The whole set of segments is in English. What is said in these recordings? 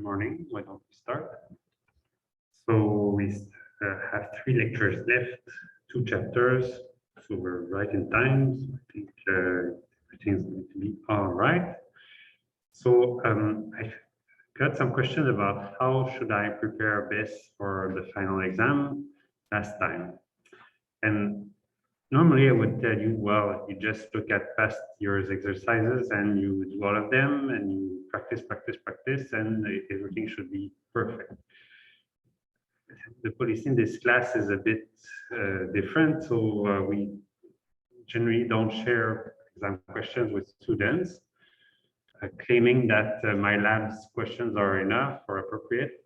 Good morning. Why don't we start? So we have 3 lectures left, 2 chapters. So we're right in time. So I think everything's going to be all right. So I got some questions about how should I prepare best for the final exam last time. And normally I would tell you, well, you just look at past year's exercises and you do all of them and you practice, and everything should be perfect. The policy in this class is a bit different, so we generally don't share exam questions with students, claiming that my lab's questions are enough or appropriate,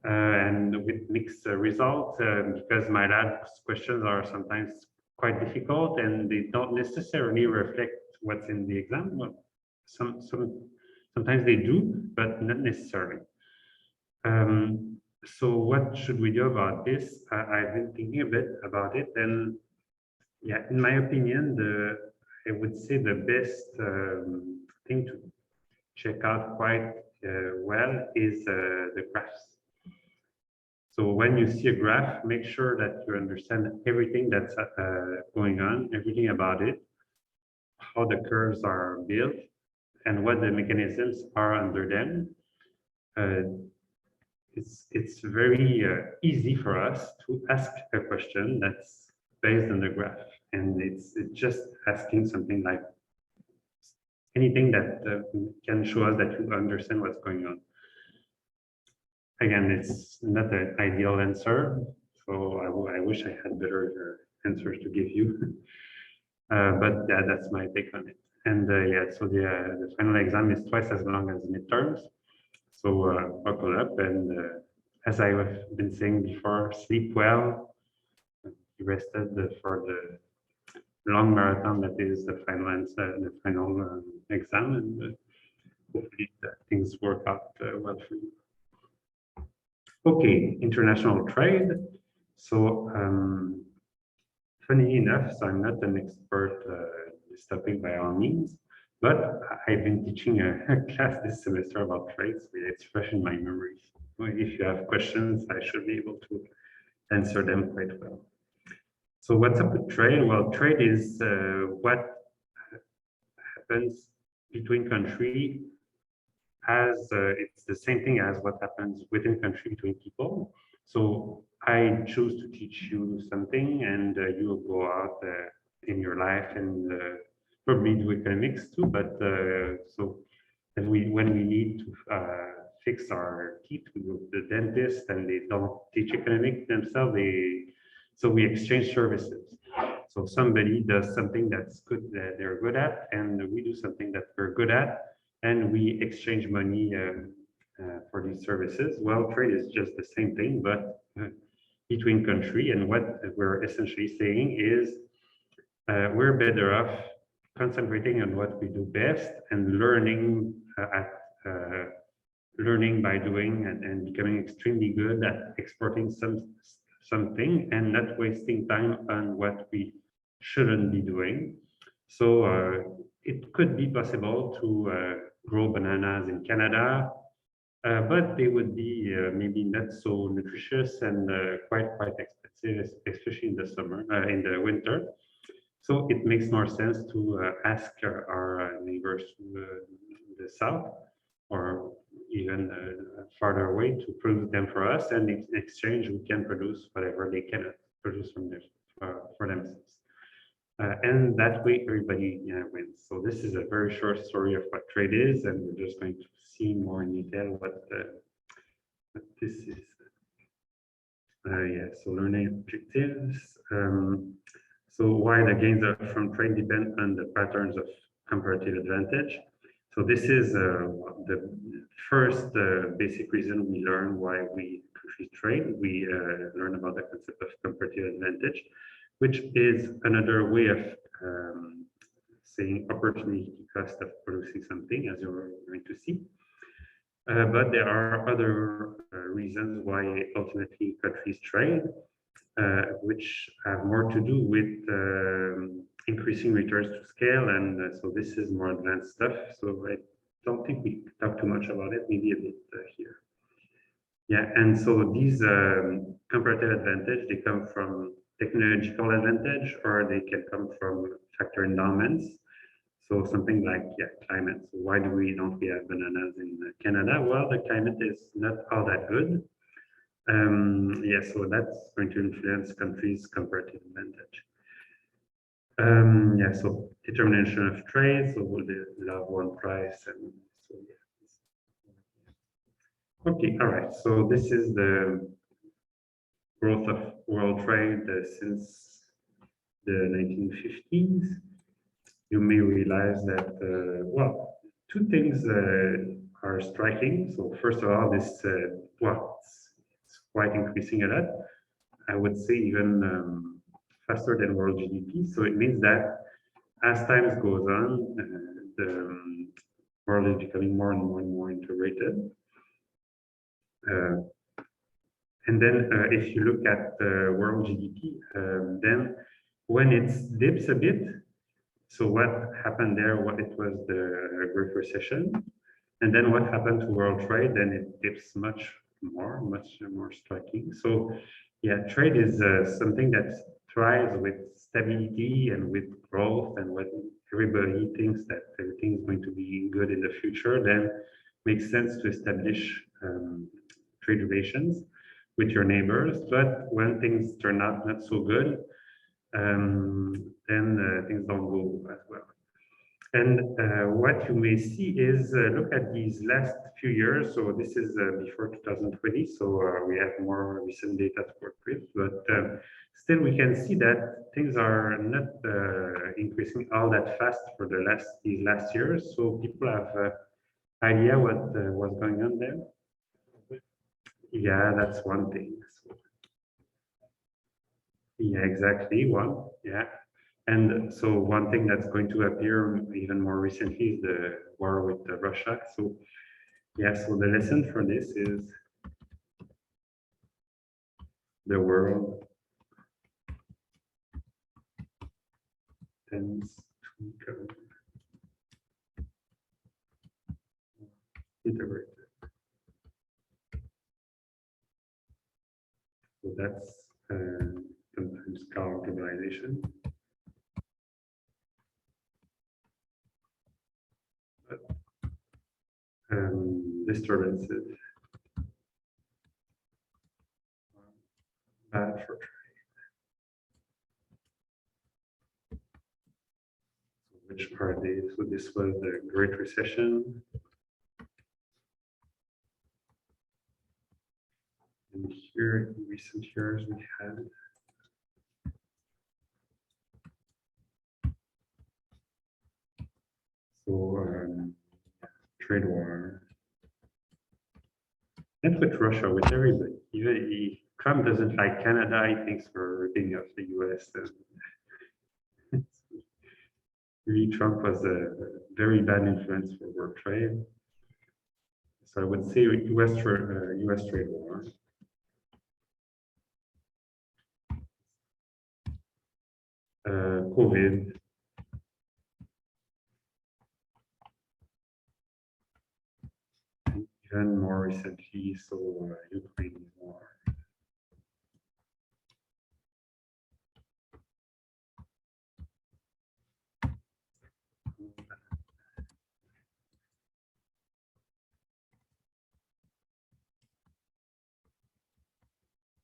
and with mixed results, because my lab's questions are sometimes quite difficult and they don't necessarily reflect what's in the exam. Well, sometimes they do, but not necessarily. So what should we do about this? I've been thinking a bit about it, and yeah, in my opinion, I would say the best thing to check out quite well is the graphs. So when you see a graph, make sure that you understand everything that's going on, everything about it, how the curves are built, and what the mechanisms are under them. It's very easy for us to ask a question that's based on the graph, and it's just asking something like anything that can show us that you understand what's going on. Again, it's not an ideal answer, so I wish I had better answers to give you. But yeah, that's my take on it. And yeah, so the final exam is twice as long as midterms. So buckle up, and as I have been saying before, sleep well, be rested for the long marathon that is the final answer, the final exam, and hopefully things work out well for you. Okay, international trade. So funny enough, so I'm not an expert in this topic by all means, but I've been teaching a class this semester about trades. It's fresh in my memory. If you have questions, I should be able to answer them quite well. So what's up with trade? Well, trade is what happens between country, as it's the same thing as what happens within country between people. So I choose to teach you something, and you will go out in your life and probably do economics too. But so when we need to fix our teeth, we go to the dentist, and they don't teach economics themselves. So we exchange services. So somebody does something that's good, that they're good at, and we do something that we're good at, and we exchange money for these services. Well, trade is just the same thing, but between country. And what we're essentially saying is we're better off concentrating on what we do best and learning learning by doing, and becoming extremely good at exporting something and not wasting time on what we shouldn't be doing. So it could be possible to grow bananas in Canada, but they would be maybe not so nutritious and quite expensive, especially in the summer, in the winter. So it makes more sense to ask our neighbors to the south, or even farther away, to produce them for us, and in exchange we can produce whatever they cannot produce from their, for themselves. And that way everybody wins. So this is a very short story of what trade is, and we're just going to see more in detail what this is. Yeah, so learning objectives. So why the gains from trade depend on the patterns of comparative advantage. So this is the first basic reason we learn why countries trade. We learn about the concept of comparative advantage, which is another way of saying opportunity cost of producing something, as you're going to see. But there are other reasons why ultimately countries trade, which have more to do with increasing returns to scale. And so this is more advanced stuff. So don't think we talk too much about it, maybe a bit here. Yeah, and so these comparative advantage, they come from technological advantage, or they can come from factor endowments. So something like, yeah, climate. So why don't we have bananas in Canada? Well, the climate is not all that good. Yeah, so that's going to influence countries' comparative advantage. Yeah, so determination of trade, so we'll have one price, and so yeah. Okay, all right. So this is the growth of world trade since the 1950s. You may realize that, well, two things are striking. So first of all, this, well, it's quite increasing a lot. I would say even faster than world GDP. So it means that as time goes on, the world is becoming more and more and more integrated. And then if you look at the world GDP, then when it dips a bit, so what happened there? What it was the Great Recession, and then what happened to world trade? Then it dips much more striking. So yeah, trade is something that thrives with stability and with growth, and when everybody thinks that everything is going to be good in the future, then makes sense to establish trade relations with your neighbors. But when things turn out not so good, then things don't go as well. And what you may see is, look at these last few years. So this is before 2020. So we have more recent data to work with, but still we can see that things are not increasing all that fast for these last years. So people have idea what was going on there. Yeah, that's one thing. So, yeah, exactly one. Yeah. And so one thing that's going to appear even more recently is the war with Russia. So yeah, so the lesson for this is the world tends to become integrated. So that's sometimes called globalization. Disturbances bad for trade. So which are they? So this was the Great Recession. And here in recent years we had trade war. Not with Russia, with everybody. Even Trump doesn't like Canada. He thinks we're ripping off the US. Really, Trump was a very bad influence for world trade. So I would say US trade war. COVID. Even more recently, so Ukraine war.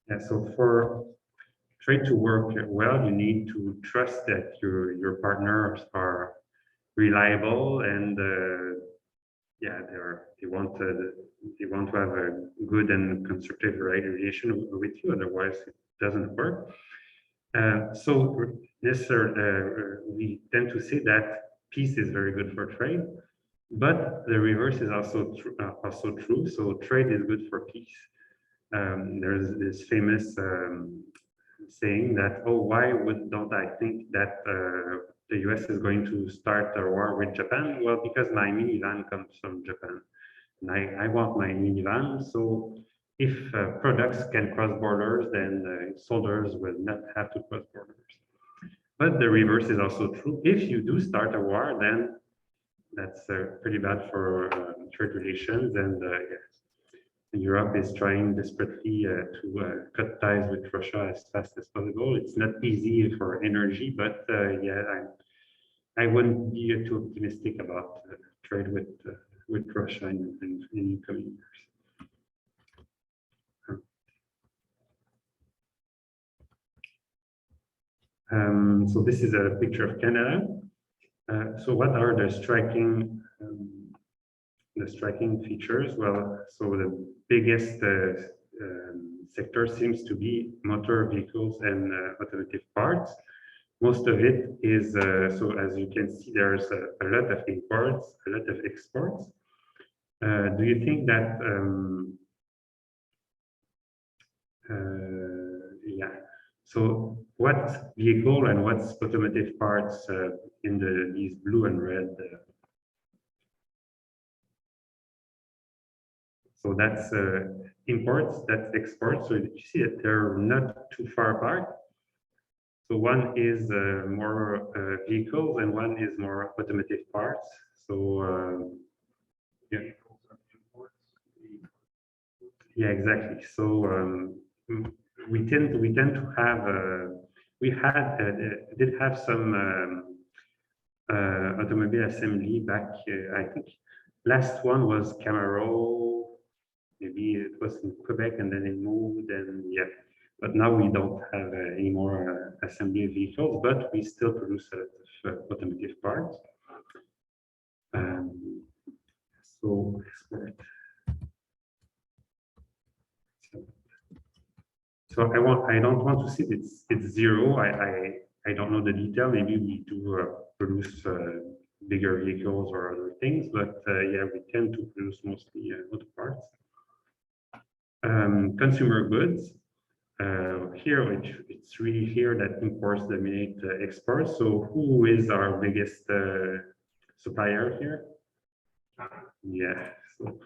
Yeah, so for trade to work well, you need to trust that your partners are reliable, and yeah, they want to have a good and constructive relation with you. Otherwise, it doesn't work. So we tend to say that peace is very good for trade, but the reverse is also true. So trade is good for peace. There's this famous saying that, oh, why don't I think that the US is going to start a war with Japan? Well, because my minivan comes from Japan, and I want my minivan. So if products can cross borders, then soldiers will not have to cross borders. But the reverse is also true. If you do start a war, then that's pretty bad for trade relations, and Europe is trying desperately to cut ties with Russia as fast as possible. It's not easy for energy, but yeah, I wouldn't be too optimistic about trade with Russia in coming years. So this is a picture of Canada. So what are the striking features? Well, so the biggest sector seems to be motor vehicles and automotive parts. Most of it is, so as you can see, there's a lot of imports, a lot of exports. Do you think that, yeah, so what vehicle and what's automotive parts in these blue and red? So that's imports, that's exports. So you see that they're not too far apart. So one is more vehicles and one is more automotive parts. So yeah, yeah, exactly. So we tend to have we did have some automobile assembly back. I think last one was Camaro. Maybe it was in Quebec and then it moved, and yeah. But now we don't have any more assembly vehicles, but we still produce a lot of automotive parts. So export. So I don't want to see it's zero. I don't know the detail. Maybe we do produce bigger vehicles or other things, but yeah, we tend to produce mostly auto parts. Consumer goods. Here, it's really here that imports dominate exports. So who is our biggest supplier here? Yeah. So.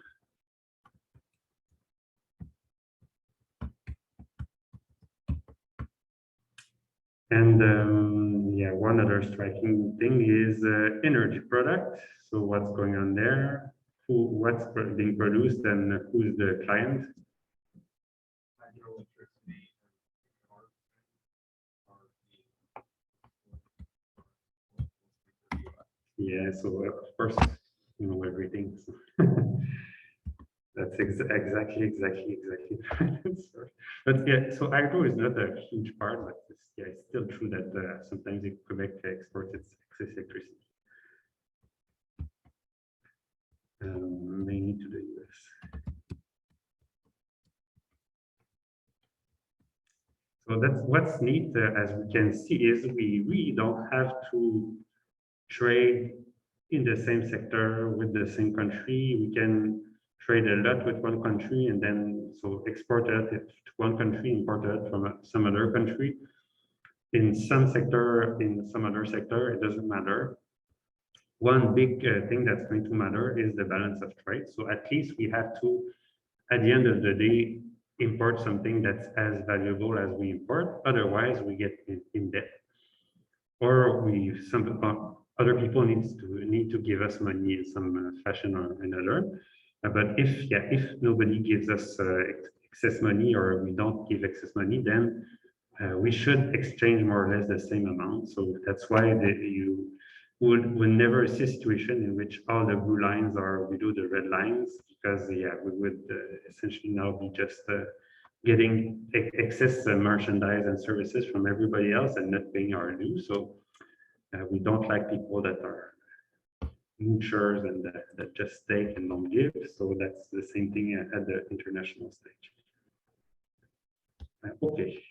And yeah, one other striking thing is energy product. So what's going on there? What's being produced and who's the client? Yeah, so of course, you know everything. So that's exactly. But yeah, so agro is not a huge part, but yeah, it's still true that sometimes Quebec exports its excess electricity, mainly to the US. So that's what's neat, as we can see, is we really don't have to trade in the same sector with the same country. We can trade a lot with one country and then so export it to one country, import it from some other country. In some sector, in some other sector, it doesn't matter. One big thing that's going to matter is the balance of trade. So at least we have to, at the end of the day, import something that's as valuable as we import. Otherwise, we get in debt. Or other people need to give us money in some fashion or another. But if nobody gives us excess money or we don't give excess money, then we should exchange more or less the same amount. So that's why you would never see a situation in which all the blue lines are below the red lines, because yeah, we would essentially now be just getting excess merchandise and services from everybody else and not paying our dues. So we don't like people that are moochers and that just take and don't give. So that's the same thing at the international stage. Okay.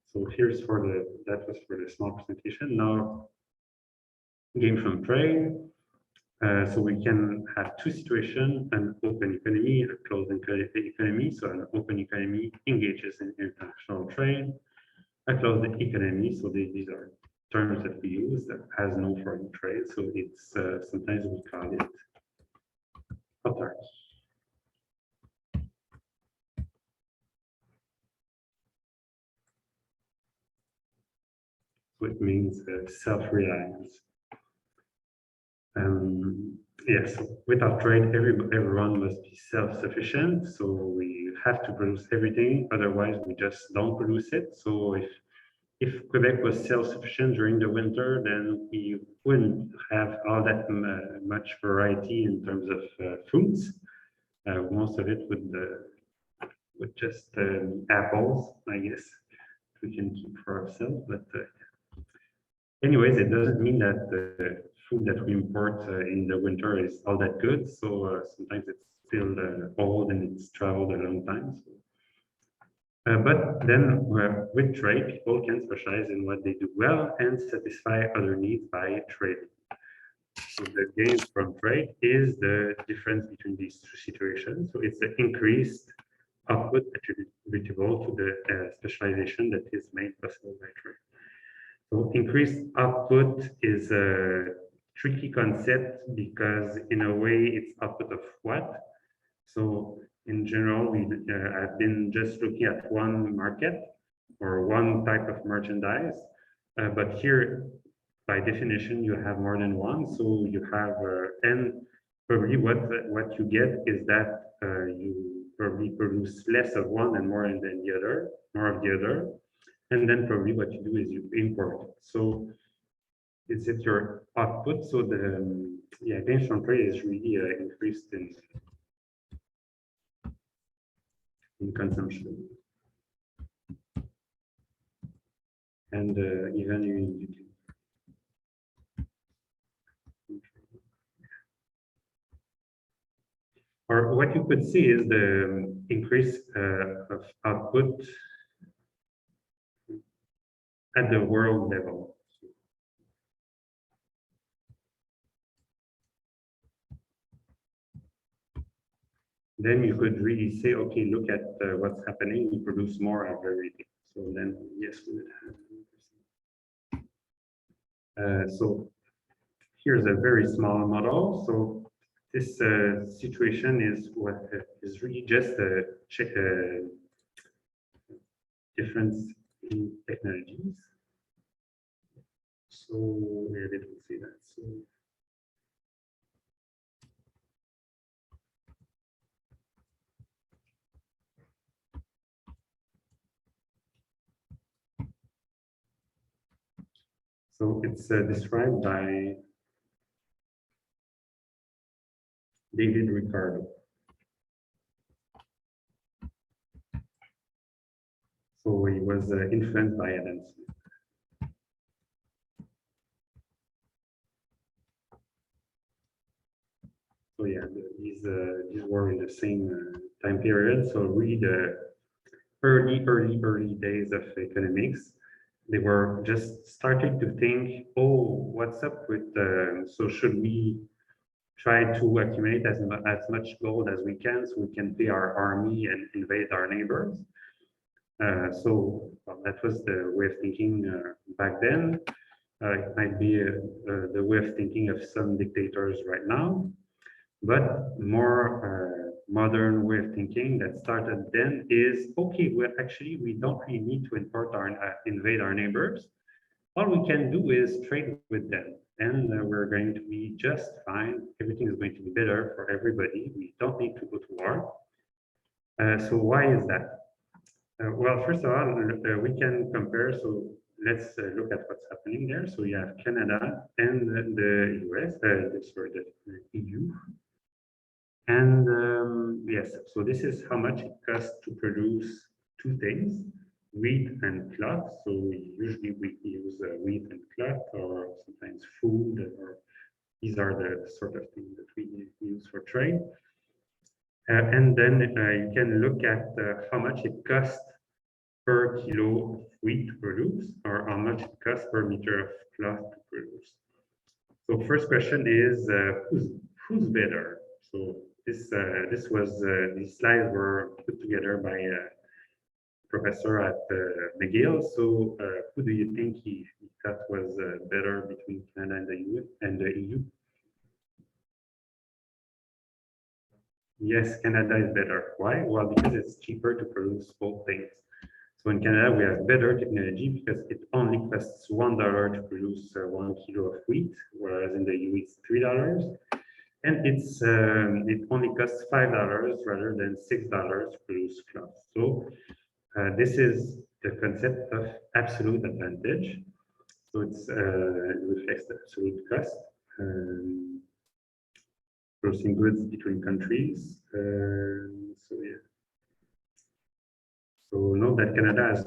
So here's that was for the small presentation. Now, gain from trade. So we can have two situations: an open economy, a closed economy. So an open economy engages in international trade. A closed economy. So these are terms that we use that has no foreign trade. So it's sometimes we call it autarky. So it means self-reliance. Yes, without trade, everyone must be self-sufficient. So we have to produce everything, otherwise we just don't produce it. So if Quebec was self-sufficient during the winter, then we wouldn't have all that much variety in terms of fruits. Most of it would just apples, I guess, we can keep for ourselves. But anyways, it doesn't mean that the food that we import in the winter is all that good. So sometimes it's still old and it's traveled a long time. So. But then with trade, people can specialize in what they do well and satisfy other needs by trading. So the gain from trade is the difference between these two situations. So it's the increased output attributable to the specialization that is made possible by trade. So increased output is a tricky concept because in a way it's output of what? So in general, I've been just looking at one market or one type of merchandise, but here, by definition, you have more than one. So you have, and probably what you get is that you probably produce less of one and more than the other, more of the other. And then probably what you do is you import. So is it your output? So the gains from trade is really increased in consumption and even in or what you could see is the increase of output at the world level. Then you could really say, okay, look at what's happening. We produce more of everything. So then, yes, we would have. So here's a very small model. So this situation is what is really just a difference in technologies. So where did we see that? So it's described by David Ricardo. So he was influenced by Adam Smith. So yeah, these were in the same time period. So read the early days of economics. They were just starting to think, oh, what's up with so should we try to accumulate as much gold as we can so we can pay our army and invade our neighbors? So that was the way of thinking back then. It might be the way of thinking of some dictators right now, but more modern way of thinking that started then is, okay, well, actually, we don't really need to invade our neighbors. All we can do is trade with them, and we're going to be just fine. Everything is going to be better for everybody. We don't need to go to war. So why is that? Well, first of all, we can compare. So let's look at what's happening there. So you have Canada and the US, sorry, the EU. And yes, so this is how much it costs to produce two things, wheat and cloth. So usually we use wheat and cloth, or sometimes food, or these are the sort of things that we use for trade. And then you can look at how much it costs per kilo of wheat to produce, or how much it costs per meter of cloth to produce. So first question is, who's better? So these slides were put together by a professor at McGill. So who do you think he thought was better between Canada and the EU? Yes, Canada is better. Why? Well, because it's cheaper to produce both things. So in Canada, we have better technology because it only costs $1 to produce 1 kilo of wheat, whereas in the EU it's $3. And it only costs $5 rather than $6 to produce cloth. So this is the concept of absolute advantage. So it reflects the absolute cost. Crossing goods between countries. So yeah. So note that Canada has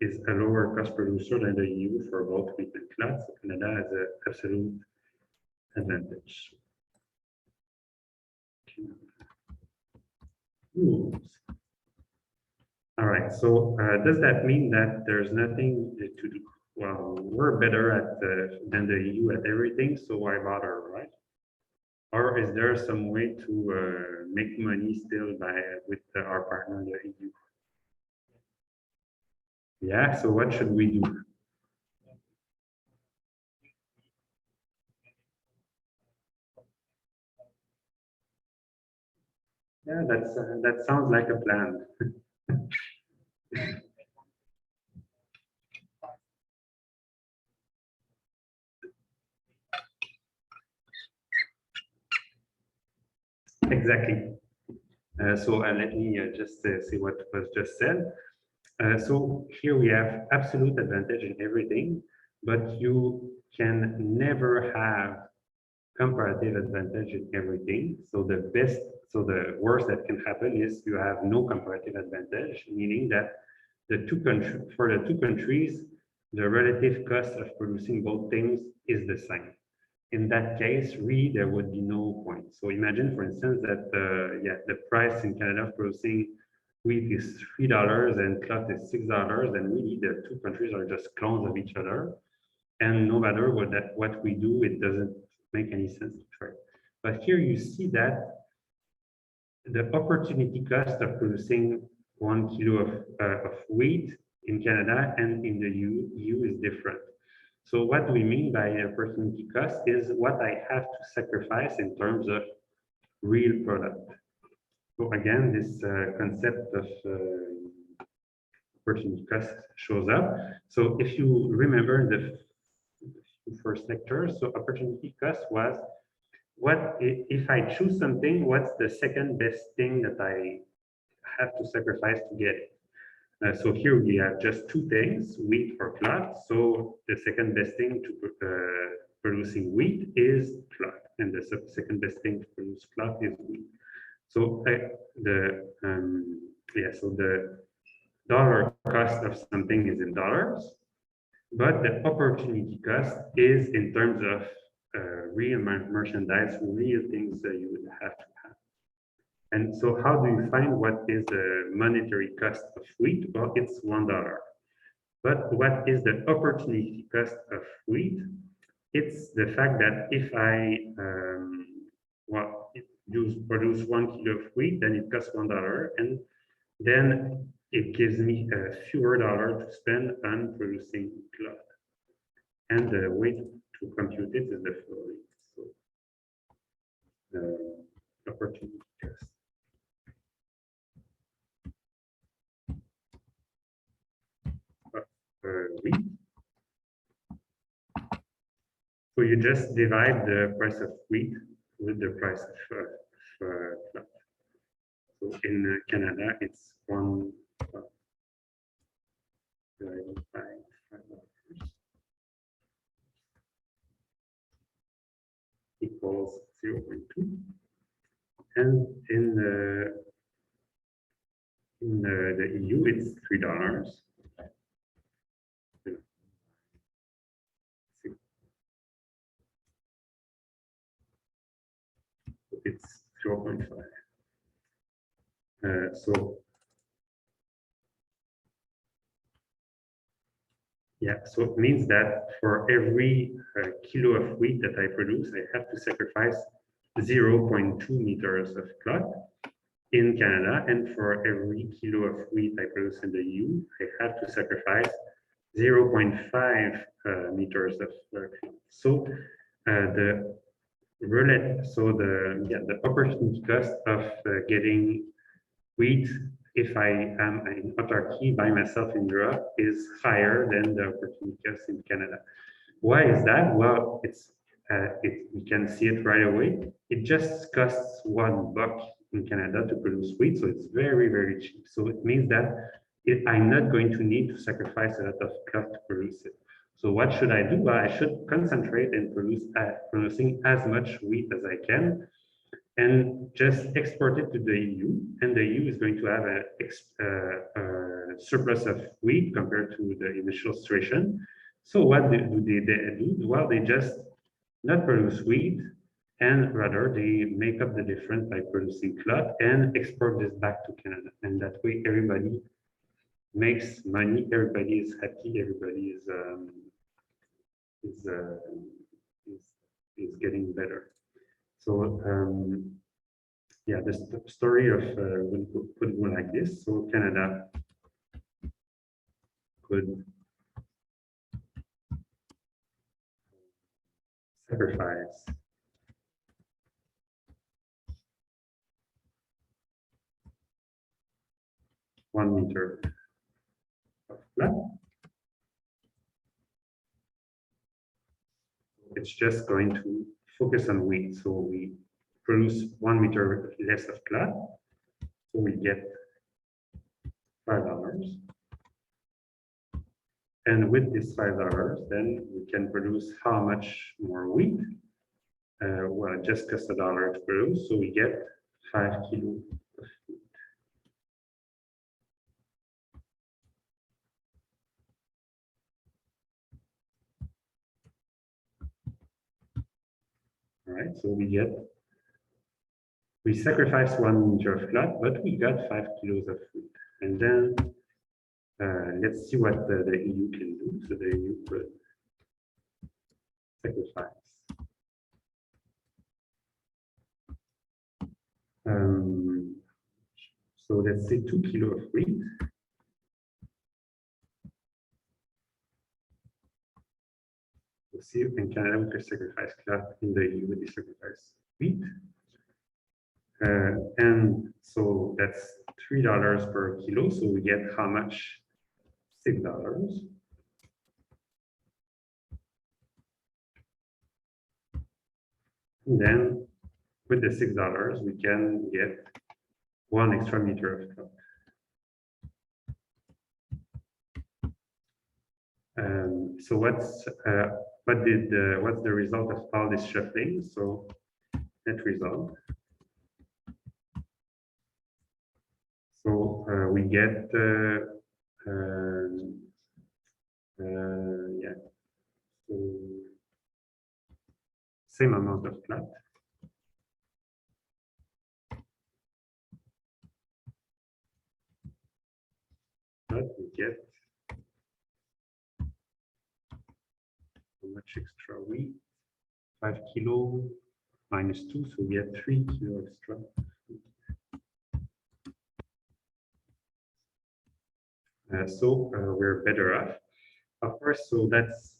is a lower cost producer than the EU for both wheat and cloth. So Canada has an absolute advantage. Rules. All right. So does that mean that there's nothing to do? Well, we're better than the EU at everything, so why bother, right? Or is there some way to make money still with our partner, the EU? Yeah, so what should we do? Yeah, that sounds like a plan. Exactly. So let me just see what was just said. So here we have absolute advantage in everything, but you can never have comparative advantage in everything. So the worst that can happen is you have no comparative advantage, meaning that for the two countries, the relative cost of producing both things is the same. In that case, really, there would be no point. So imagine, for instance, that the price in Canada of producing wheat is $3 and cloth is $6, and really the two countries are just clones of each other. And no matter what we do, it doesn't make any sense to trade. But here you see that the opportunity cost of producing 1 kilo of wheat in Canada and in the EU is different. So what do we mean by opportunity cost is what I have to sacrifice in terms of real product. So again, this concept of opportunity cost shows up. So if you remember the first lecture, so opportunity cost was what if I choose something, what's the second best thing that I have to sacrifice to get it? So here we have just two things, wheat or cloth. So the second best thing to producing wheat is cloth, and the second best thing to produce cloth is wheat. So so the dollar cost of something is in dollars, but the opportunity cost is in terms of real merchandise, real things that you would have to have. And so how do you find what is the monetary cost of wheat? Well, it's $1. But what is the opportunity cost of wheat? It's the fact that if I produce 1 kilo of wheat, then it costs $1, and then it gives me a fewer dollar to spend on producing cloth. And the way to compute it is the following. So opportunity cost. Wheat. So you just divide the price of wheat with the price of cloth. So in Canada, it's $1 divided by $5 equals 0.2. And in the EU, it's $3. It's 0.5. So it means that for every kilo of wheat that I produce, I have to sacrifice 0.2 meters of cloth in Canada, and for every kilo of wheat I produce in the EU, I have to sacrifice 0.5 meters of cloth. So the opportunity cost of getting wheat if I am in autarky by myself in Europe is higher than the opportunity cost in Canada. Why is that? Well, you can see it right away. It just costs $1 in Canada to produce wheat, so it's very, very cheap. So it means that I'm not going to need to sacrifice a lot of cloth to produce it. So what should I do? Well, I should concentrate in producing as much wheat as I can and just export it to the EU. And the EU is going to have a surplus of wheat compared to the initial situation. So what do they do? Well, they just not produce wheat, and rather they make up the difference by producing cloth and export this back to Canada. And that way everybody makes money, everybody is happy, everybody is getting better. So yeah, the story of we'll put it like this. So Canada could sacrifice $1 meter of flat. It's just going to focus on wheat. So we produce 1 meter less of cloth. So we get $5. And with this $5, then we can produce how much more wheat? Well, it just costs $1 to produce. So we get 5 kilos of wheat. All right, so we sacrificed 1 meter of cloth, but we got 5 kilos of wheat. And then let's see what the EU can do. So the EU could sacrifice. So let's say 2 kilos of wheat. We'll see in Canada we can sacrifice cloth, in the EU we sacrifice wheat. And so that's $3 per kilo. So we get how much? $6. And then with the $6, we can get 1 extra meter of cloth. So what's the result of all this shuffling? So net result. So we get yeah, so same amount of cloth. But we get how much extra wheat? 5 kilo minus 2, so we get 3 kilo extra. So we're better off, of course. So that's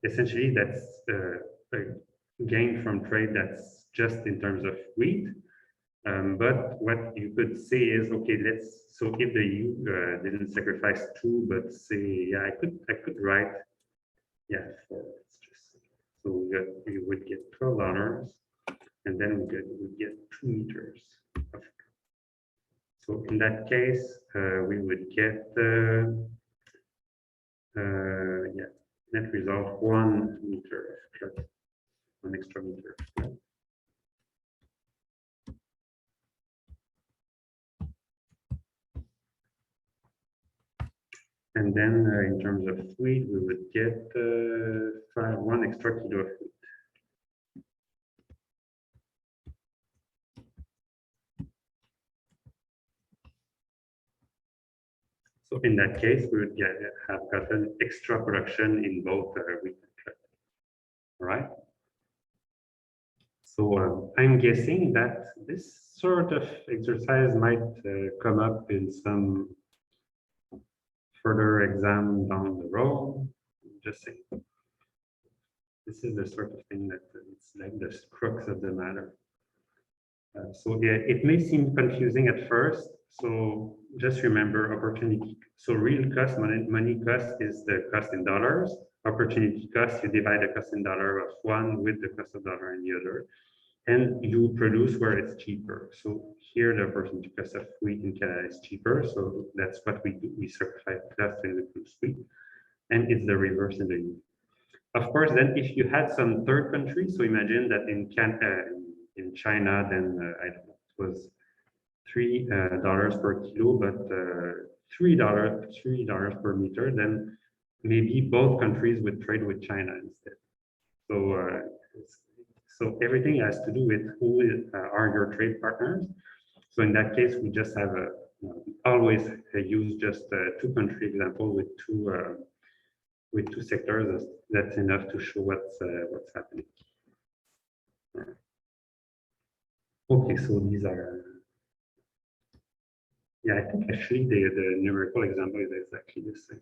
essentially a gain from trade that's just in terms of wheat. But what you could say is, okay, so if the EU didn't sacrifice 2, but say, yeah, I could write, yeah, 4. It's just so we would get $12, and then we would get 2 meters of. So in that case, we would get yeah, net result 1 meter of cloth, 1 extra meter of cloth. And then in terms of wheat, we would get 1 extra kilo of wheat. So in that case, we would have gotten extra production in both wheat and cloth. All right. So I'm guessing that this sort of exercise might come up in some further exam down the road. Just saying. This is the sort of thing that it's like the crux of the matter. So yeah, it may seem confusing at first. So just remember opportunity. So real cost, money cost is the cost in dollars. Opportunity cost, you divide the cost in dollar of one with the cost of dollar in the other. And you produce where it's cheaper. So here the opportunity cost of wheat in Canada is cheaper. So that's what we do. We sacrifice cost to produce wheat. And it's the reverse in the EU. Of course, then if you had some third country, so imagine that in China, then I don't know, it was $3 per kilo, but $3 per meter, then maybe both countries would trade with China instead. So everything has to do with who are your trade partners. So in that case, we just have always use just two country example with two sectors. That's enough to show what's happening. Okay, so these are. Yeah, I think actually the numerical example is exactly the same.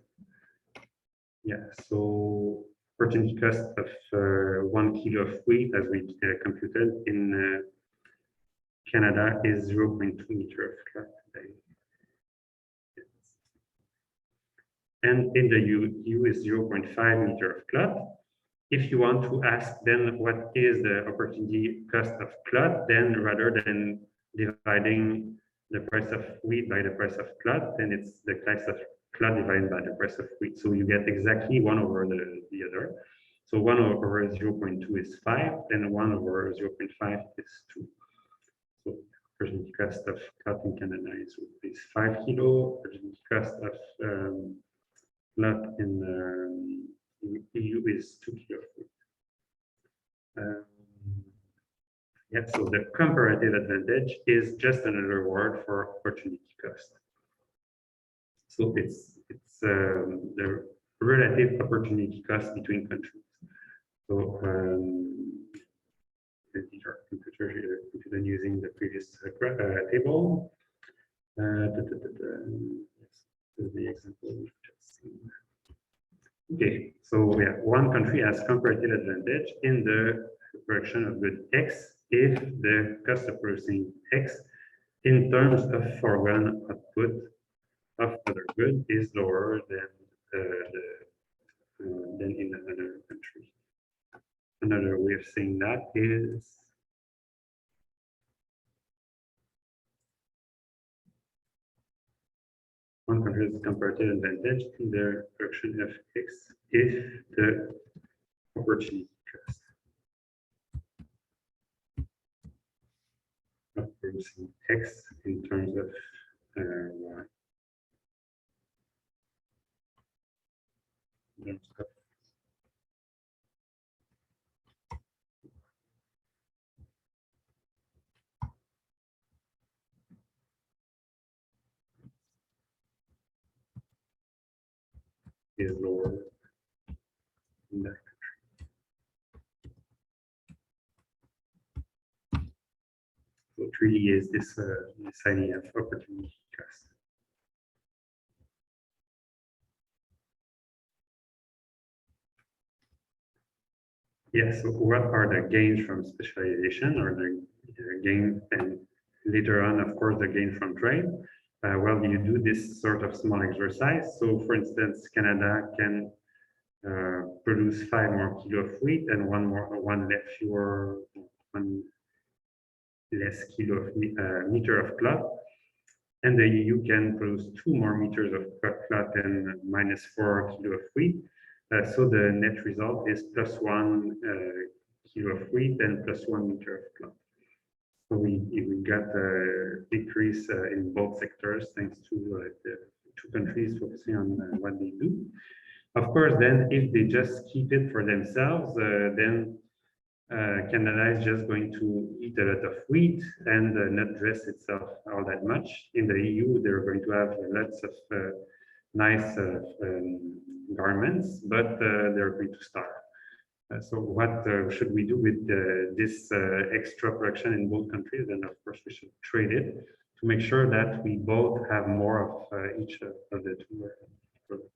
Yeah, so opportunity cost of 1 kilo of wheat, as we computed in Canada, is 0.2 meter of cloth. And in the EU is 0.5 meter of cloth. If you want to ask then what is the opportunity cost of cloth, then rather than dividing the price of wheat by the price of cloth, then it's the price of cloth divided by the price of wheat. So you get exactly 1 over the other. So 1 over 0.2 is 5, then 1 over 0.5 is 2. So opportunity cost of cloth in Canada is 5 kilo. Opportunity cost of cloth in EU is 2 kilo of wheat. Yeah, so the comparative advantage is just another word for opportunity cost. So it's the relative opportunity cost between countries. So these are computed using the previous table. Yes, this is the example we've just seen. Okay, so yeah, one country has comparative advantage in the production of good X if the cost of producing X in terms of foregone output of other good is lower than in another country. Another way of saying that is one country has comparative advantage in the production of X if the opportunity cost of producing X in terms of Y. Is lower in that country. So it really is this idea of opportunity cost. Yeah, so what are the gains from specialization or the gain, and later on, of course, the gain from trade? Well, you do this sort of small exercise. So for instance, Canada can produce 5 more kilo of wheat and one less kilo of meter of cloth. And the EU can produce 2 more meters of cloth and minus 4 kilo of wheat. So the net result is plus 1 kilo of wheat and plus 1 meter of cloth. So we got a decrease in both sectors thanks to the two countries focusing on what they do. Of course, then if they just keep it for themselves, then Canada is just going to eat a lot of wheat and not dress itself all that much. In the EU, they're going to have lots of nice garments, but they're going to starve. So what should we do with this extra production in both countries? And of course, we should trade it to make sure that we both have more of each of the two products.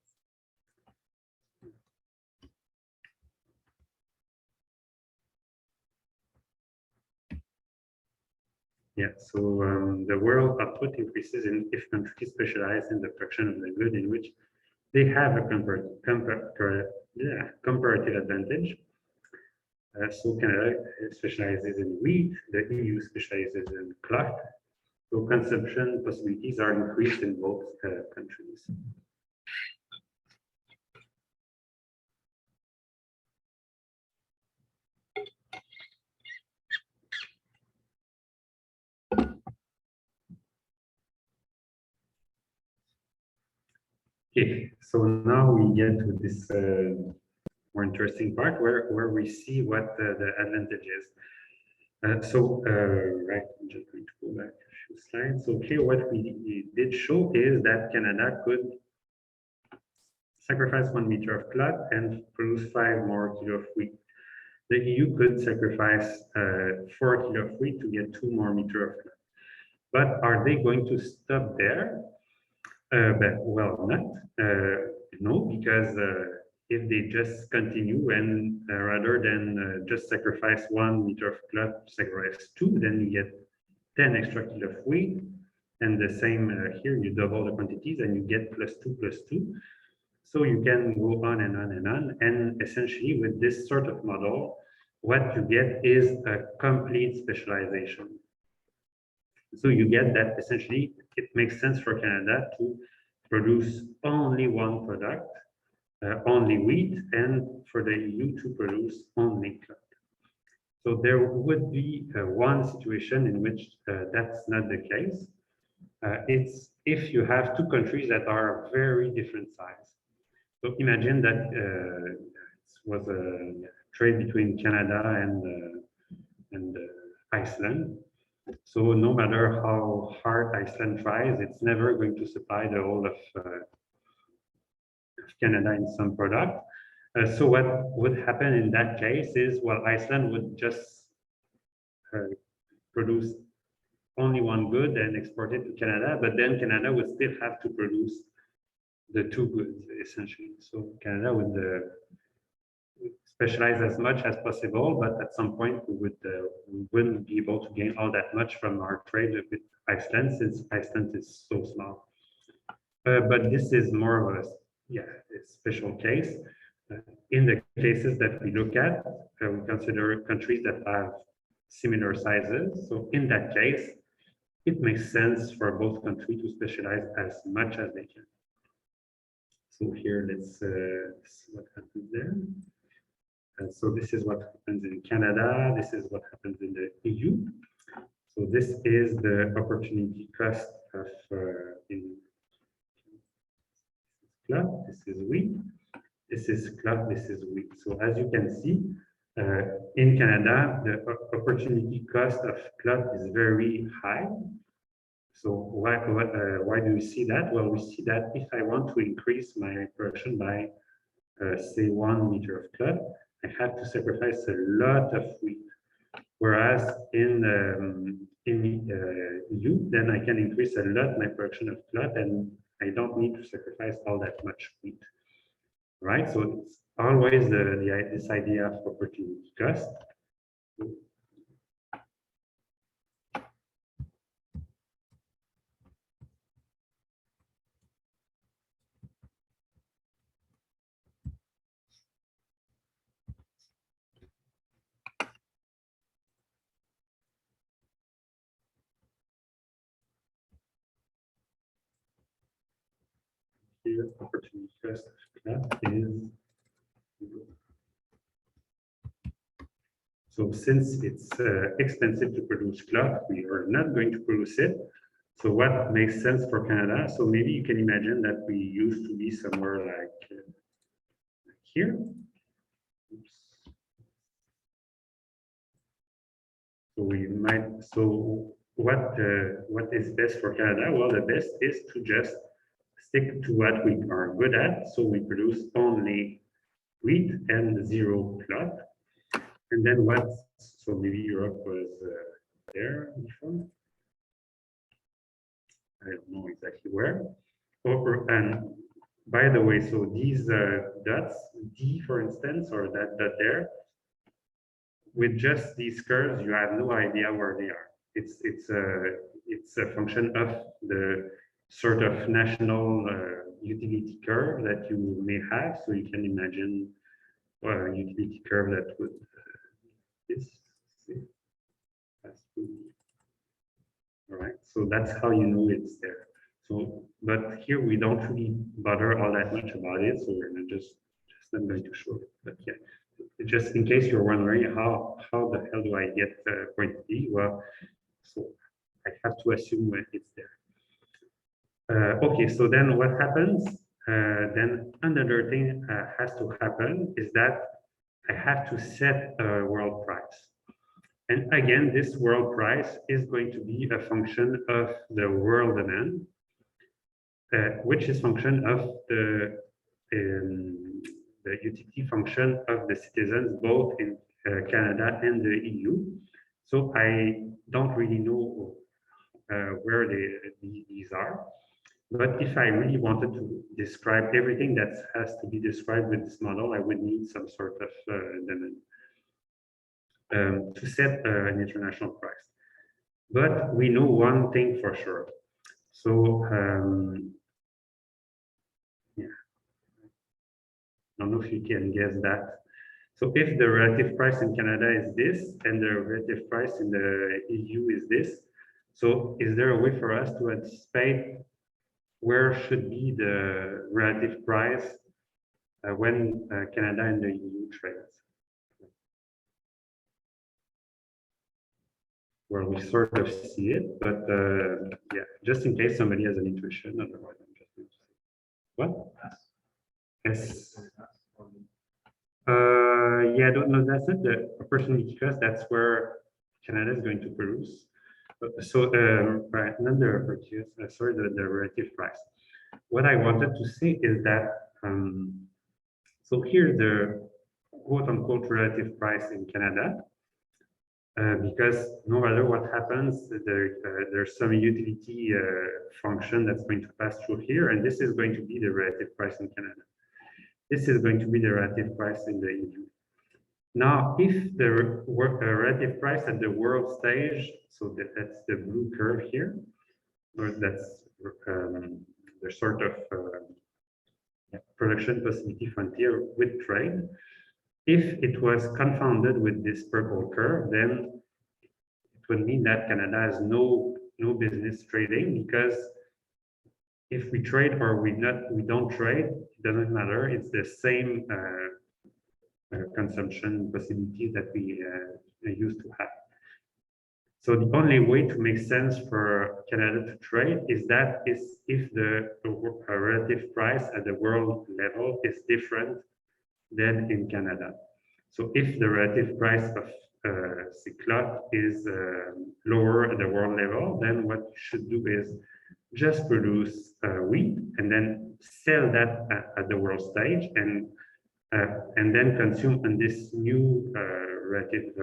Yeah, so the world output increases if countries specialize in the production of the good in which they have a comparative advantage. So Canada specializes in wheat, the EU specializes in cloth. So consumption possibilities are increased in both countries. Okay, so now we get to this more interesting part where we see what the advantage is. Right, I'm just going to go back a few slides. So here, what we did show is that Canada could sacrifice 1 meter of cloth and produce 5 more kilo of wheat. The EU could sacrifice 4 kilo of wheat to get 2 more meter of cloth. But are they going to stop there? Well, not. No, because if they just continue and rather than just sacrifice 1 meter of cloth, sacrifice 2, then you get 10 extra kilo of wheat. And the same here, you double the quantities and you get plus 2. So you can go on and on and on. And essentially with this sort of model, what you get is a complete specialization. So you get that essentially it makes sense for Canada to produce only one product, only wheat, and for the EU to produce only cloth. So there would be one situation in which that's not the case. It's if you have two countries that are very different size. So imagine that it was a trade between Canada and Iceland. So no matter how hard Iceland tries, it's never going to supply the whole of Canada in some product. So what would happen in that case is, well, Iceland would just produce only one good and export it to Canada, but then Canada would still have to produce the two goods, essentially. So Canada would specialize as much as possible, but at some point we wouldn't be able to gain all that much from our trade with Iceland, since Iceland is so small. But this is more of a special case. In the cases that we look at, we consider countries that have similar sizes. So in that case, it makes sense for both countries to specialize as much as they can. So here, let's see what happens there. So this is what happens in Canada. This is what happens in the EU. So this is the opportunity cost of in cloth. This is wheat. This is cloth. This is wheat. So as you can see, in Canada, the opportunity cost of cloth is very high. So why do we see that? Well, we see that if I want to increase my production by, say, 1 meter of cloth, I have to sacrifice a lot of wheat. Whereas in EU, then I can increase a lot my production of cloth, and I don't need to sacrifice all that much wheat. Right? So it's always this idea of opportunity cost. Here, opportunity cost of cloth is 0. So since it's expensive to produce cloth, we are not going to produce it. So what makes sense for Canada? So maybe you can imagine that we used to be somewhere like here. Oops. So we might. So what is best for Canada? Well, the best is to just stick to what we are good at. So we produce only wheat and 0 cloth. And then so maybe Europe was there before. I don't know exactly where. And by the way, so these dots, D for instance, or that dot there, with just these curves, you have no idea where they are. it's a function of the sort of national utility curve that you may have. So you can imagine a utility curve that would this. All right, so that's how you know it's there. So, but here we don't really bother all that much about it, so we're not just not going to show it. But yeah, just in case you're wondering how the hell do I get point B? Well, so I have to assume when it's there. Okay, so then what happens? Then another thing has to happen is that I have to set a world price. And again, this world price is going to be a function of the world demand, which is function of the utility function of the citizens, both in Canada and the EU. So I don't really know where these are. But if I really wanted to describe everything that has to be described with this model, I would need some sort of demand to set an international price. But we know one thing for sure. So yeah, I don't know if you can guess that. So if the relative price in Canada is this, and the relative price in the EU is this, so is there a way for us to anticipate where should be the relative price when Canada and the EU trades? Well, we sort of see it, but yeah, just in case somebody has an intuition, otherwise I'm just going to say. What? Yes. Yeah, I don't know. That's not the opportunity cost. That's where Canada is going to produce. So, right, not the opportunity, sorry, the relative price. What I wanted to say is that, so here's the quote unquote relative price in Canada. Because no matter what happens, there's some utility function that's going to pass through here, and this is going to be the relative price in Canada. This is going to be the relative price in the EU. Now, if the relative price at the world stage, so that's the blue curve here, or that's the sort of production possibility frontier with trade. If it was confounded with this purple curve, then it would mean that Canada has no business trading, because if we trade or we don't trade, it doesn't matter. It's the same consumption possibilities that we used to have. So the only way to make sense for Canada to trade is that if the relative price at the world level is different than in Canada. So if the relative price of cyclot is lower at the world level, then what you should do is just produce wheat and then sell that at the world stage, and then consume on this new relative,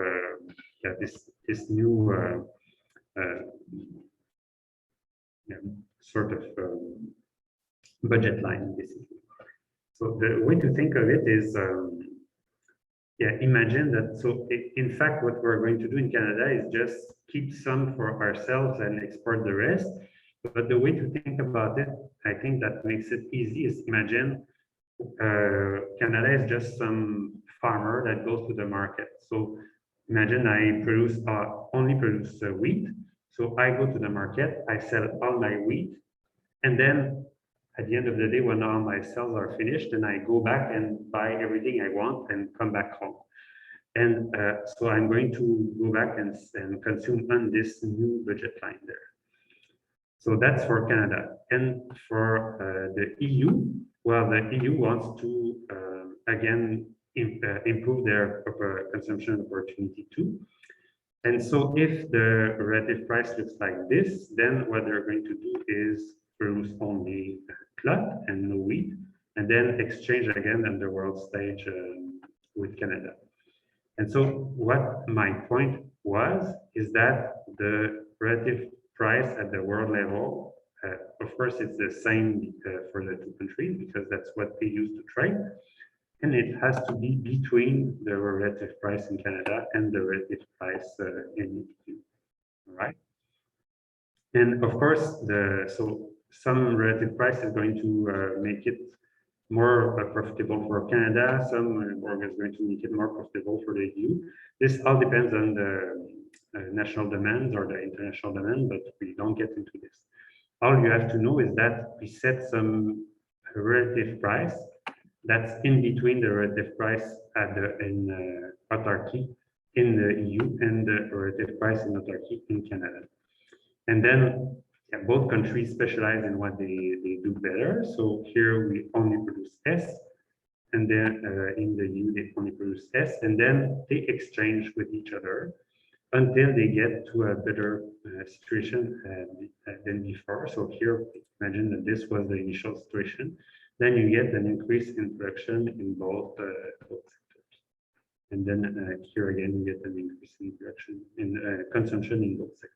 this new sort of budget line, basically. So the way to think of it is, yeah, imagine that. So in fact, what we're going to do in Canada is just keep some for ourselves and export the rest. But the way to think about it, I think that makes it easy, is imagine Canada is just some farmer that goes to the market. So imagine I only produce wheat. So I go to the market, I sell all my wheat, and then at the end of the day, when all my sales are finished, then I go back and buy everything I want and come back home. And so I'm going to go back and consume on this new budget line there. So that's for Canada. And for the EU, well, the EU wants to, again, improve their consumption opportunity too. And so if the relative price looks like this, then what they're going to do is produce only clot and no wheat, and then exchange again on the world stage with Canada. And so what my point was is that the relative price at the world level, of course, it's the same for the two countries, because that's what they use to trade. And it has to be between the relative price in Canada and the relative price in EU. All right. And of course, so some relative price is going to make it more profitable for Canada. Some work is going to make it more profitable for the EU. This all depends on the national demands or the international demand, but we don't get into this. All you have to know is that we set some relative price that's in between the relative price at in autarky in the EU and the relative price in autarky in Canada. And then both countries specialize in what they do better. So here we only produce S, and then in the EU they only produce S, and then they exchange with each other until they get to a better situation than before. So here, imagine that this was the initial situation. Then you get an increase in production in both sectors. And then here again, you get an increase in production in consumption in both sectors.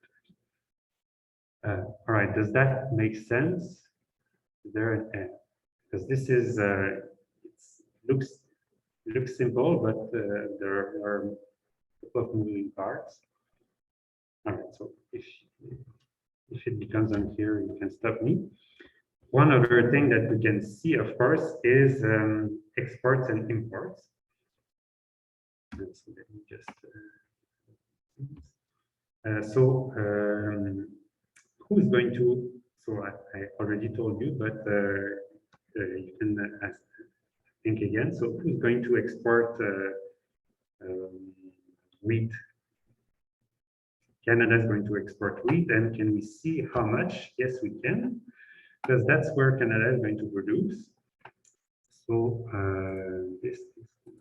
All right, does that make sense? Is there because this is looks simple, but there are a couple of moving parts. All right, so if it becomes unclear, you can stop me. One other thing that we can see, of course, is exports and imports. So let me just who's going to, so I already told you, but you can think again. So who's going to export wheat? Canada is going to export wheat, and can we see how much? Yes, we can, because that's where Canada is going to produce. So this is good.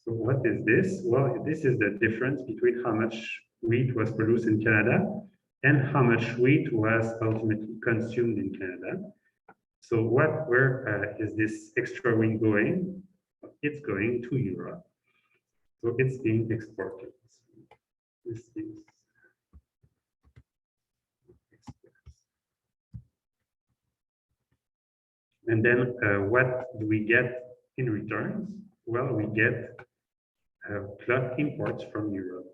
So what is this? Well, this is the difference between how much wheat was produced in Canada and how much wheat was ultimately consumed in Canada. So where is this extra wheat going? It's going to Europe. So it's being exported. This is and then what do we get in returns? Well, we get plot imports from Europe.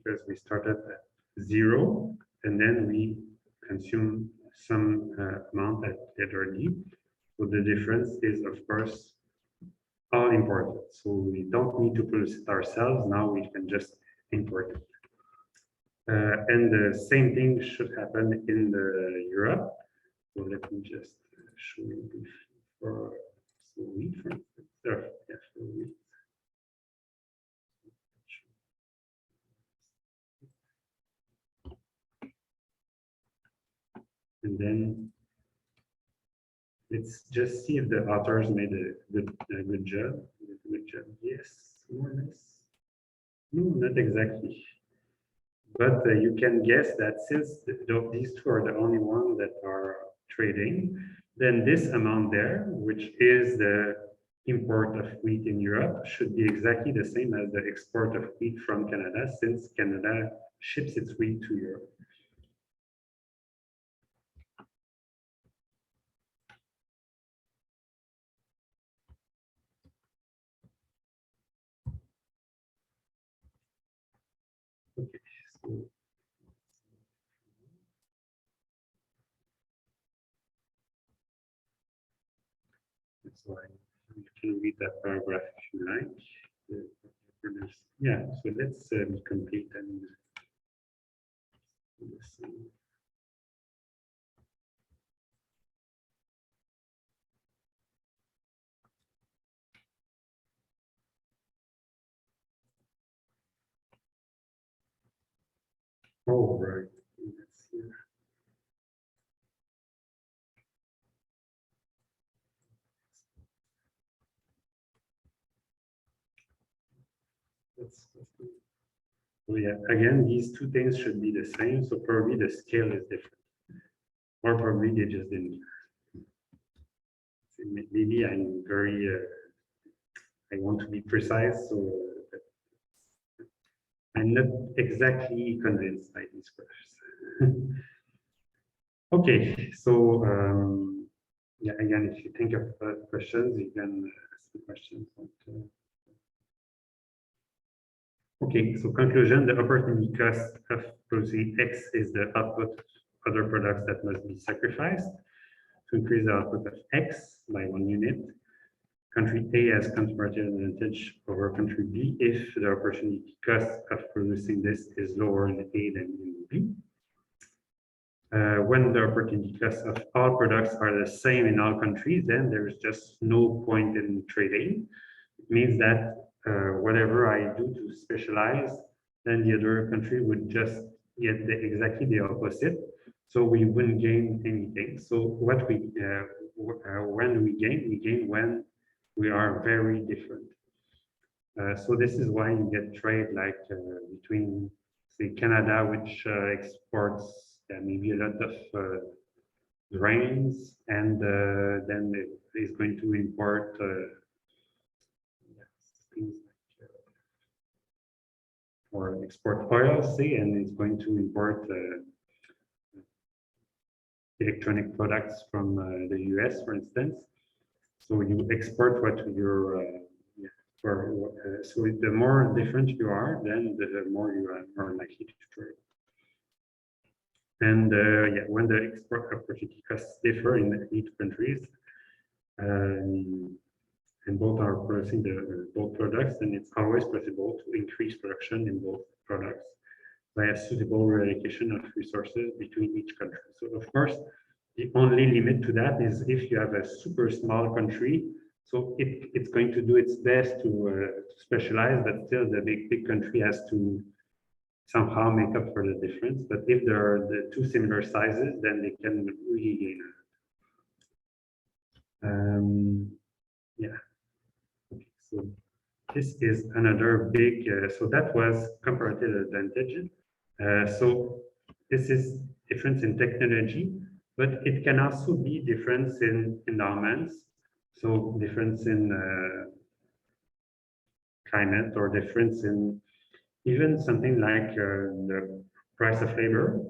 Because we started at 0 and then we consume some amount at LRD. So the difference is, of course, all imported. So we don't need to produce it ourselves. Now we can just import it. And the same thing should happen in the Europe. So let me just show you for wheat, for instance. Yeah, for wheat. And then let's just see if the authors made a good job. Yes, more or less. No, not exactly. But you can guess that since these two are the only ones that are trading, then this amount there, which is the import of wheat in Europe, should be exactly the same as the export of wheat from Canada, since Canada ships its wheat to Europe. Okay, so that's why you can read that paragraph if you like. Yeah, so let's be complete and listen. Oh, right. Let's see. So yeah, again, these two things should be the same. So probably the scale is different, or probably they just didn't. Maybe I'm very, I want to be precise, so I'm not exactly convinced by these questions. Okay, so yeah, again, if you think of questions, you can ask the questions. Okay, so conclusion, the opportunity cost of producing X is the output of other products that must be sacrificed to increase the output of X by 1 unit. Country A has comparative advantage over country B if the opportunity cost of producing this is lower in A than in B. When the opportunity costs of all products are the same in all countries, then there's just no point in trading. It means that whatever I do to specialize, then the other country would just get exactly the opposite. So we wouldn't gain anything. So what when we gain when we are very different. So this is why you get trade like between, say, Canada, which exports maybe a lot of grains, and then it is going to import things like or export oil, say, and it's going to import electronic products from the US, for instance. So you export what you're so the more different you are, then the more you are more likely to trade. And yeah, when the export opportunity costs differ in each countries, and both are producing both products, then it's always possible to increase production in both products by a suitable reallocation of resources between each country. So of course, the only limit to that is if you have a super small country, so it's going to do its best to specialize, but still the big country has to somehow make up for the difference. But if there are the two similar sizes, then they can really gain. Yeah. Okay, so this is another big. So that was comparative advantage. So this is difference in technology, but it can also be difference in endowments. So difference in climate, or difference in even something like the price of labor.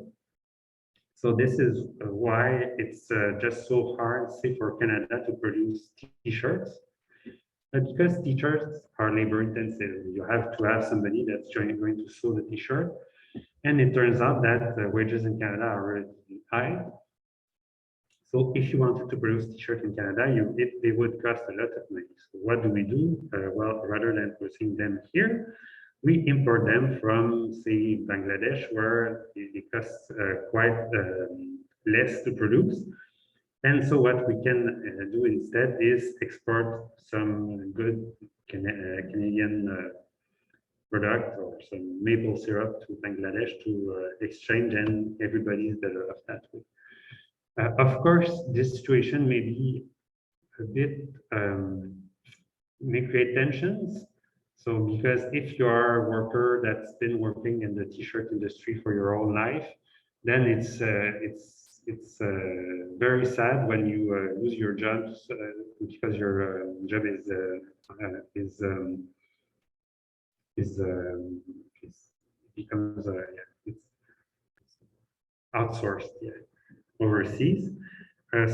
So this is why it's just so hard, say, for Canada to produce t-shirts. Because t-shirts are labor intensive. You have to have somebody that's going to sew the t-shirt. And it turns out that the wages in Canada are relatively high. So if you wanted to produce t-shirt in Canada, they would cost a lot of money. So what do we do? Well, rather than producing them here, we import them from, say, Bangladesh, where it costs quite less to produce. And so what we can do instead is export some good Canadian product or some maple syrup to Bangladesh to exchange, and everybody is better off that way. Of course, this situation may be a bit, may create tensions. So because if you are a worker that's been working in the t-shirt industry for your whole life, then it's very sad when you lose your job because your job becomes it's outsourced, yeah, overseas.